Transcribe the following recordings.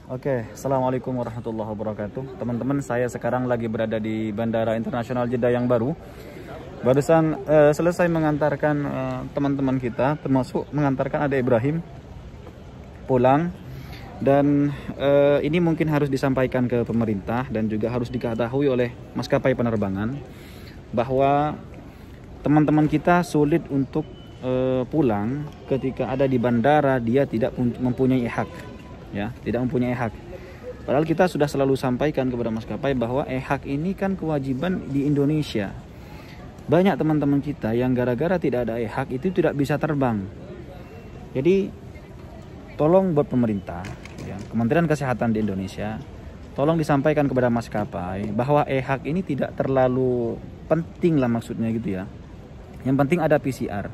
Oke, Assalamualaikum warahmatullahi wabarakatuh. Teman-teman, saya sekarang lagi berada di Bandara Internasional Jeddah yang baru. Barusan selesai mengantarkan teman-teman kita, termasuk mengantarkan Ade Ibrahim pulang. Dan ini mungkin harus disampaikan ke pemerintah dan juga harus diketahui oleh maskapai penerbangan bahwa teman-teman kita sulit untuk pulang ketika ada di bandara. Dia tidak mempunyai hak, ya, tidak mempunyai hak. Padahal kita sudah selalu sampaikan kepada maskapai bahwa hak ini kan kewajiban di Indonesia. Banyak teman-teman kita yang gara-gara tidak ada hak itu tidak bisa terbang. Jadi tolong buat pemerintah, ya, Kementerian Kesehatan di Indonesia, tolong disampaikan kepada maskapai bahwa hak ini tidak terlalu penting lah, maksudnya gitu ya. Yang penting ada PCR.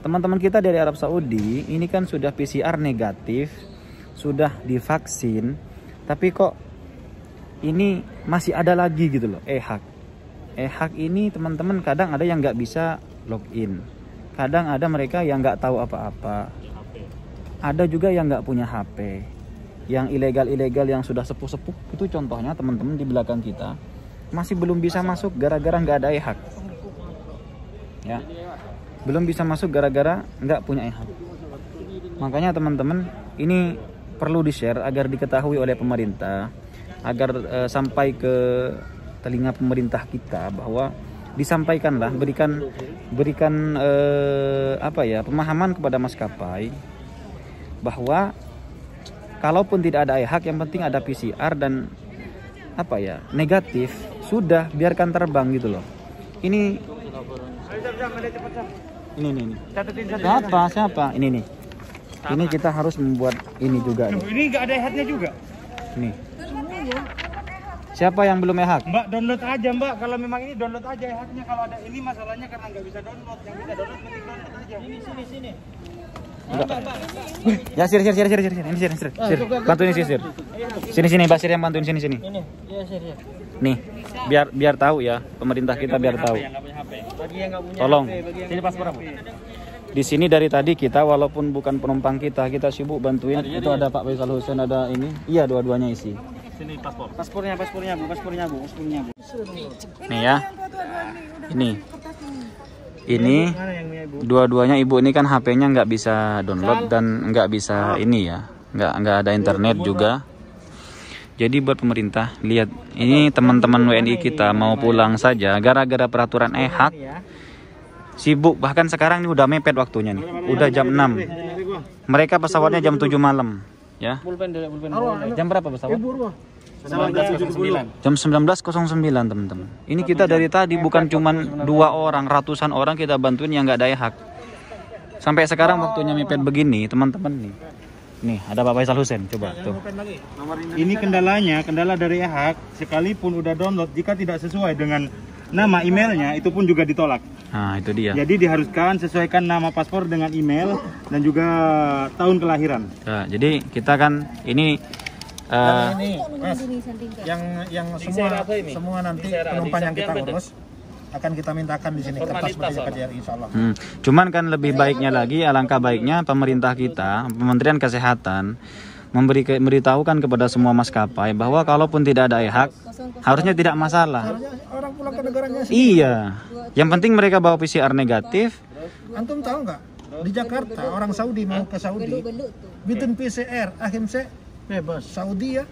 Teman-teman kita dari Arab Saudi ini kan sudah PCR negatif, sudah divaksin, tapi kok ini masih ada lagi gitu loh hak. Hak ini teman-teman kadang ada yang nggak bisa login, kadang ada mereka yang nggak tahu apa-apa, ada juga yang nggak punya HP, yang ilegal yang sudah sepuh-sepuh itu contohnya teman-teman di belakang kita masih belum bisa masuk gara-gara nggak ada hak, ya, belum bisa masuk gara-gara nggak punya hak. Makanya teman-teman ini perlu di-share agar diketahui oleh pemerintah, agar sampai ke telinga pemerintah kita, bahwa disampaikanlah, berikan pemahaman kepada maskapai bahwa kalaupun tidak ada hak, yang penting ada PCR dan negatif, sudah biarkan terbang gitu loh. Ini siapa ini nih. Ini kita harus membuat ini juga nih. Ini nggak ada hak-nya juga. Nih. Siapa yang belum hak? Mbak, download aja Mbak. Kalau memang ini download aja hak-nya. Kalau ada ini masalahnya karena nggak bisa download. Yang bisa download mending download aja. Sini. Ya, sir. Ini sir. Bantuin sir. Sini, Basir yang bantuin sini. Ini. Iya, sir. Nih, biar tahu ya, pemerintah kita biar tahu. Tolong. Sini paspor apa? Di sini dari tadi kita, walaupun bukan penumpang kita sibuk bantuin. Itu ada Pak Faisal Hussein, ada ini. Iya, dua-duanya isi. Sini paspor. Paspornya Bu. Nih ya. Ini dua-duanya Ibu ini kan HP-nya nggak bisa download dan nggak bisa ini ya, nggak ada internet juga. Jadi buat pemerintah, lihat ini teman-teman WNI kita mau pulang saja gara-gara peraturan hak sibuk. Bahkan sekarang ini udah mepet waktunya nih, udah jam 6. Mereka pesawatnya jam 7 malam, ya. Jam berapa pesawat? Jam 19.09 teman-teman. Ini kita dari tadi bukan cuman 2 orang, ratusan orang kita bantuin yang nggak ada hak. Sampai sekarang waktunya mepet begini teman-teman nih. Nih ada Pak Faisal Hussein, coba tuh. Ini kendala dari hak, sekalipun udah download, jika tidak sesuai dengan nama emailnya itu pun juga ditolak. Nah itu dia. Jadi diharuskan sesuaikan nama paspor dengan email dan juga tahun kelahiran. Nah, jadi kita kan ini yang semua nanti penumpang yang kita urus akan kita mintakan di sini kertas KJRI insyaallah. Cuman kan lebih baiknya lagi, alangkah baiknya pemerintah kita, Kementerian Kesehatan memberitahukan kepada semua maskapai bahwa kalaupun tidak ada hak, harusnya tidak masalah. Orang pulang ke negaranya sih. Iya. Yang penting mereka bawa PCR negatif. Antum tahu nggak? Di Jakarta orang Saudi mau ke Saudi, bikin PCR, akhirnya bebas. Saudi ya.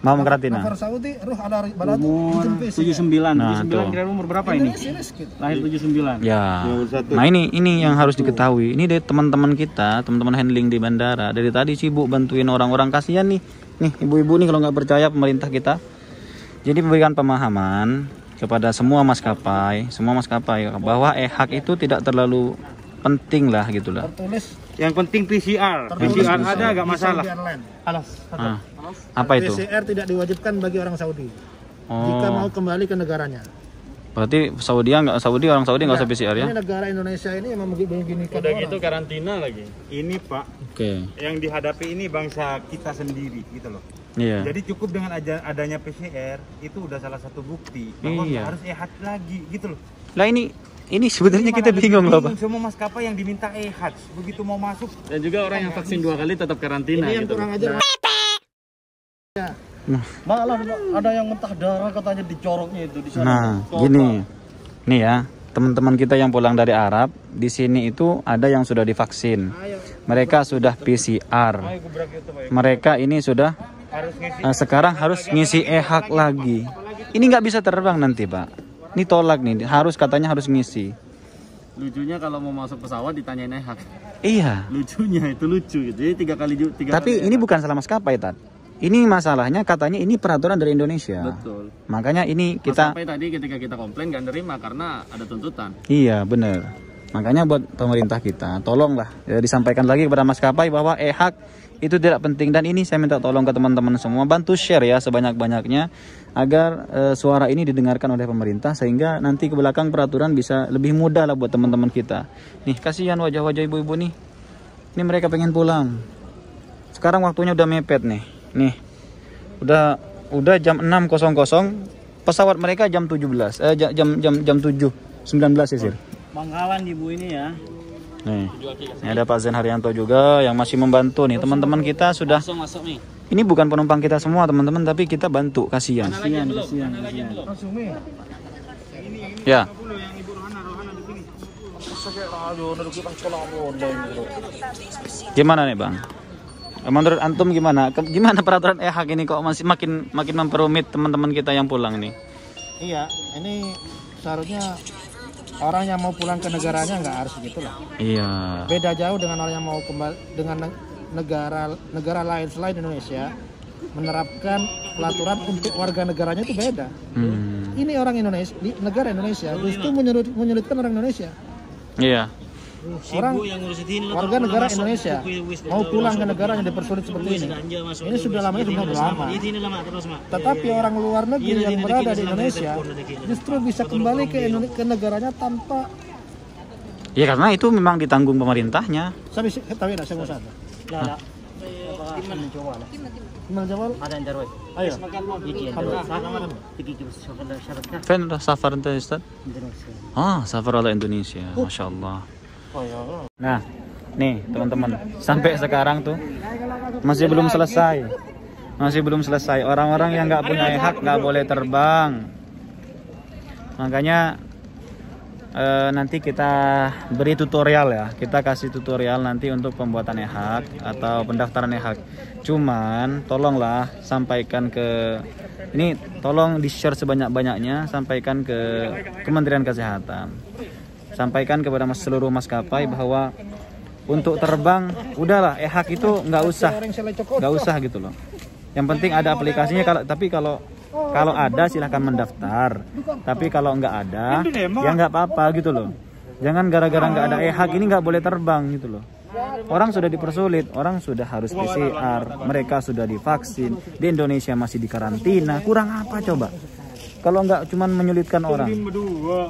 Mau mengkarantina. Nafar Saudi, ruh ada baladu, bikin PCR. 79. Nah, 79 kira umur berapa ini? Lahir 79. Ya. Nah ini yang harus diketahui. Ini dari teman-teman kita, teman-teman handling di bandara. Dari tadi sibuk bantuin orang-orang, kasihan nih. Nih ibu-ibu nih kalau nggak percaya pemerintah kita. Jadi memberikan pemahaman kepada semua maskapai bahwa hak itu tidak terlalu penting lah gitulah. Tertulis. Yang penting PCR. PCR ada nggak masalah. Apa itu? PCR tidak diwajibkan bagi orang Saudi. Jika mau kembali ke negaranya. Berarti orang Saudi nggak usah PCR ya? Ini negara Indonesia ini memang begini-beginikan Udah orang. gitu karantina lagi. Ini Pak, yang dihadapi ini bangsa kita sendiri gitu loh. Iya. Jadi cukup dengan adanya PCR itu udah salah satu bukti bahwa nggak harus hak lagi gitu loh. Lah ini sebenarnya kita bingung loh Pak. Semua maskapai yang diminta begitu mau masuk. Dan juga orang yang vaksin 2 kali tetap karantina. Ini yang gitu. kurang ajar. Malah ada yang mentah darah katanya dicoroknya itu di sana. Nah, gini. Nih ya, teman-teman kita yang pulang dari Arab, di sini itu ada yang sudah divaksin. Mereka sudah PCR. Mereka ini sudah sekarang harus ngisi e-hak lagi. Ini nggak bisa terbang nanti, Pak. Ini tolak nih, katanya harus ngisi. Lucunya kalau mau masuk pesawat ditanyain e-hak. Iya. Lucunya itu lucu gitu. Jadi 3 kali. Tapi ini bukan salah maskapai, Tat. Ini masalahnya katanya ini peraturan dari Indonesia. Betul. Makanya ini kita sampai tadi ketika kita komplain nggak nerima karena ada tuntutan. Iya, benar. Makanya buat pemerintah kita, tolonglah ya, disampaikan lagi kepada maskapai bahwa e-hak itu tidak penting. Dan ini saya minta tolong ke teman-teman semua, bantu share ya sebanyak-banyaknya agar suara ini didengarkan oleh pemerintah sehingga nanti ke belakang peraturan bisa lebih mudah lah buat teman-teman kita. Nih, kasihan wajah-wajah ibu-ibu nih. Ini mereka pengen pulang. Sekarang waktunya udah mepet nih. Nih. Udah jam 6.00. Pesawat mereka jam 17. Jam 7. 19 ya, Sir. Bangkalan ibu ini ya. Nih. Ini ada Pak Zen Haryanto juga yang masih membantu nih. Teman-teman kita sudah Masuk nih. Ini bukan penumpang kita semua, teman-teman, tapi kita bantu, kasihan. Kasihan. Ya. Gimana nih, Bang? Menurut antum gimana? Gimana peraturan e-hak ini kok masih makin memperumit teman-teman kita yang pulang nih? Iya, ini seharusnya orang yang mau pulang ke negaranya nggak harus begitu lah. Iya. Beda jauh dengan orang yang mau kembali dengan negara lain selain Indonesia menerapkan peraturan untuk warga negaranya itu beda. Ini orang Indonesia di negara Indonesia justru menyulitkan orang Indonesia. Iya. Orang warga negara Indonesia mau pulang ke negaranya dipersulit seperti ini. Ini sudah lama. Tetapi orang luar negeri yang berada di Indonesia justru bisa kembali ke negaranya tanpa. Ya karena itu memang ditanggung pemerintahnya. Tapi tahu tidak saya mau sana. Gimana jawab? Ada yang jaroi. Ayo. Fen safar ente Ustaz? Safar ala Indonesia. Masya Allah. Nah, nih teman-teman, sampai sekarang tuh masih belum selesai. Orang-orang yang nggak punya hak nggak boleh terbang. Makanya nanti kita beri tutorial ya, kita kasih tutorial nanti untuk pembuatan e-hak atau pendaftaran e-hak. Cuman tolonglah sampaikan tolong di share sebanyak-banyaknya, sampaikan ke Kementerian Kesehatan, sampaikan kepada seluruh maskapai bahwa untuk terbang udahlah e-hak itu nggak usah gitu loh. Yang penting ada aplikasinya. Kalau ada silahkan mendaftar. Tapi kalau nggak ada ya nggak apa-apa gitu loh. Jangan gara-gara nggak ada e-hak ini nggak boleh terbang gitu loh. Orang sudah dipersulit, orang sudah harus PCR, mereka sudah divaksin, di Indonesia masih dikarantina. Kurang apa coba? Kalau nggak cuman menyulitkan orang.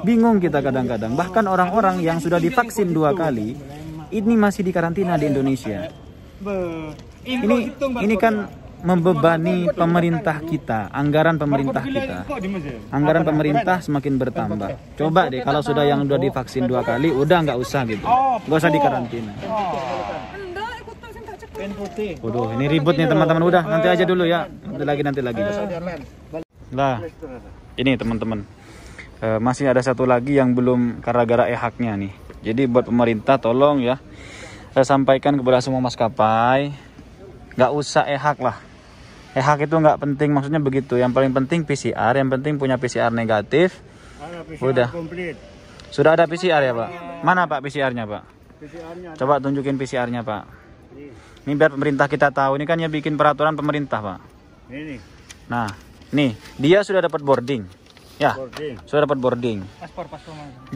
Bingung kita kadang-kadang. Bahkan orang-orang yang sudah divaksin 2 kali ini masih dikarantina di Indonesia. Ini kan membebani pemerintah kita, anggaran pemerintah kita. Anggaran pemerintah semakin bertambah. Coba deh kalau sudah yang udah divaksin 2 kali, udah nggak usah gitu, nggak usah dikarantina. Waduh, ini ribut nih teman-teman. Udah, nanti aja dulu ya. Nanti lagi. Lah, ini teman-teman. Masih ada satu lagi yang belum gara-gara e-haknya nih. Jadi buat pemerintah tolong ya, saya sampaikan kepada semua maskapai, nggak usah e-hak lah. E-hak itu nggak penting, maksudnya begitu. Yang paling penting PCR, yang penting punya PCR negatif. Udah. Sudah ada PCR ya Pak? Mana Pak PCR-nya Pak? Coba tunjukin PCR-nya Pak. Ini biar pemerintah kita tahu. Ini kan ya bikin peraturan pemerintah Pak. Ini. Nah, nih dia sudah dapat boarding. Ya, sudah dapat boarding.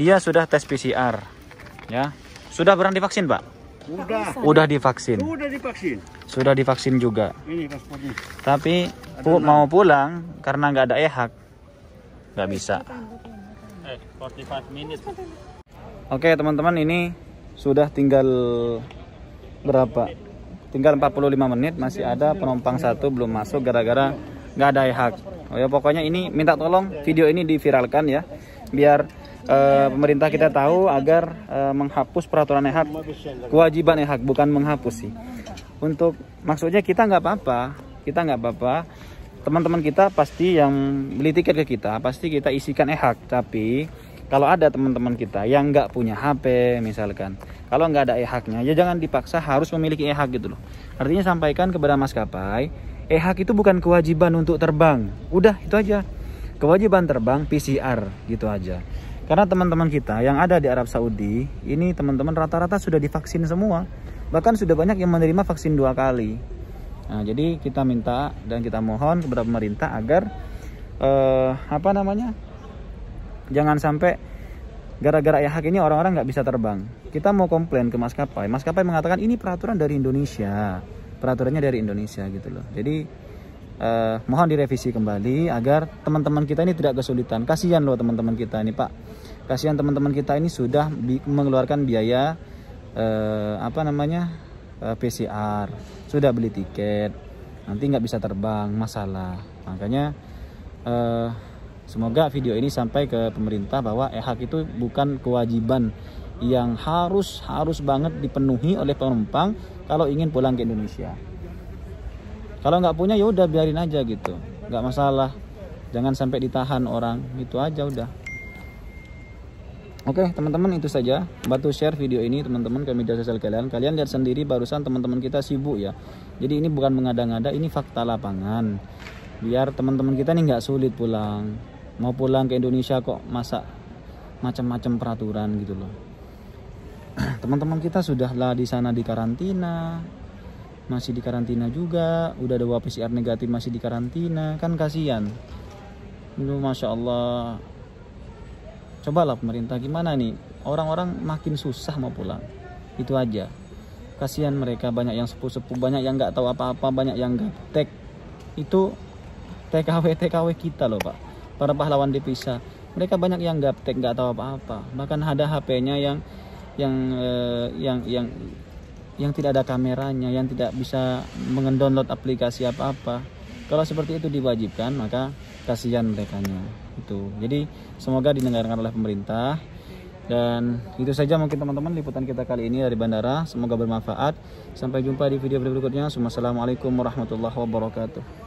Dia sudah tes PCR. Ya, sudah pernah divaksin Pak? Udah divaksin. Sudah divaksin juga. Ini paspornya. Tapi mau pulang karena nggak ada e-hak, nggak bisa. 45 menit. Oke teman-teman, ini sudah tinggal berapa? Tinggal 45 menit, masih ada penumpang 1 belum masuk gara-gara nggak ada e-hak. Oh ya, pokoknya ini minta tolong video ini diviralkan ya, biar pemerintah kita tahu agar menghapus peraturan e-hak, kewajiban e-hak, bukan menghapus sih. Untuk maksudnya kita nggak apa-apa teman-teman kita pasti yang beli tiket ke kita pasti kita isikan e-hak. Tapi kalau ada teman-teman kita yang nggak punya HP misalkan, kalau nggak ada e-haknya ya jangan dipaksa harus memiliki e-hak gitu loh. Artinya sampaikan kepada maskapai, e-hak itu bukan kewajiban untuk terbang, udah itu aja. Kewajiban terbang PCR gitu aja. Karena teman-teman kita yang ada di Arab Saudi ini teman-teman rata-rata sudah divaksin semua, bahkan sudah banyak yang menerima vaksin 2 kali. Nah, jadi kita minta dan kita mohon kepada pemerintah agar jangan sampai gara-gara e-hak ini orang-orang nggak bisa terbang. Kita mau komplain ke maskapai, maskapai mengatakan ini peraturan dari Indonesia, peraturannya dari Indonesia gitu loh. Jadi mohon direvisi kembali agar teman-teman kita ini tidak kesulitan. Kasihan loh teman-teman kita ini Pak, kasihan teman-teman kita ini sudah mengeluarkan biaya PCR, sudah beli tiket, nanti nggak bisa terbang, masalah. Makanya semoga video ini sampai ke pemerintah bahwa e-hak itu bukan kewajiban yang harus banget dipenuhi oleh penumpang kalau ingin pulang ke Indonesia. Kalau nggak punya ya udah biarin aja gitu, nggak masalah. Jangan sampai ditahan orang, itu aja udah. Oke teman-teman, itu saja. Bantu share video ini teman-teman ke media sosial kalian. Kalian lihat sendiri barusan teman-teman kita sibuk ya. Jadi ini bukan mengada-ngada, ini fakta lapangan. Biar teman-teman kita nih nggak sulit pulang. Mau pulang ke Indonesia kok masa macam-macam peraturan gitu loh. Teman-teman kita sudahlah di sana di karantina, masih di karantina juga, udah ada PCR negatif masih di karantina, kan kasihan. Lu Masya Allah. Cobalah pemerintah gimana nih, orang-orang makin susah mau pulang, itu aja. Kasihan mereka, banyak yang sepuh-sepuh, banyak yang nggak tahu apa-apa, banyak yang gaptek. Itu TKW kita loh Pak, para pahlawan devisa. Mereka banyak yang gaptek, nggak tahu apa-apa, bahkan ada HP-nya yang tidak ada kameranya, yang tidak bisa mendownload aplikasi apa-apa. Kalau seperti itu diwajibkan, maka kasihan merekanya itu. Jadi semoga didengarkan oleh pemerintah. Dan itu saja mungkin teman-teman liputan kita kali ini dari bandara. Semoga bermanfaat. Sampai jumpa di video berikutnya. Wassalamualaikum warahmatullahi wabarakatuh.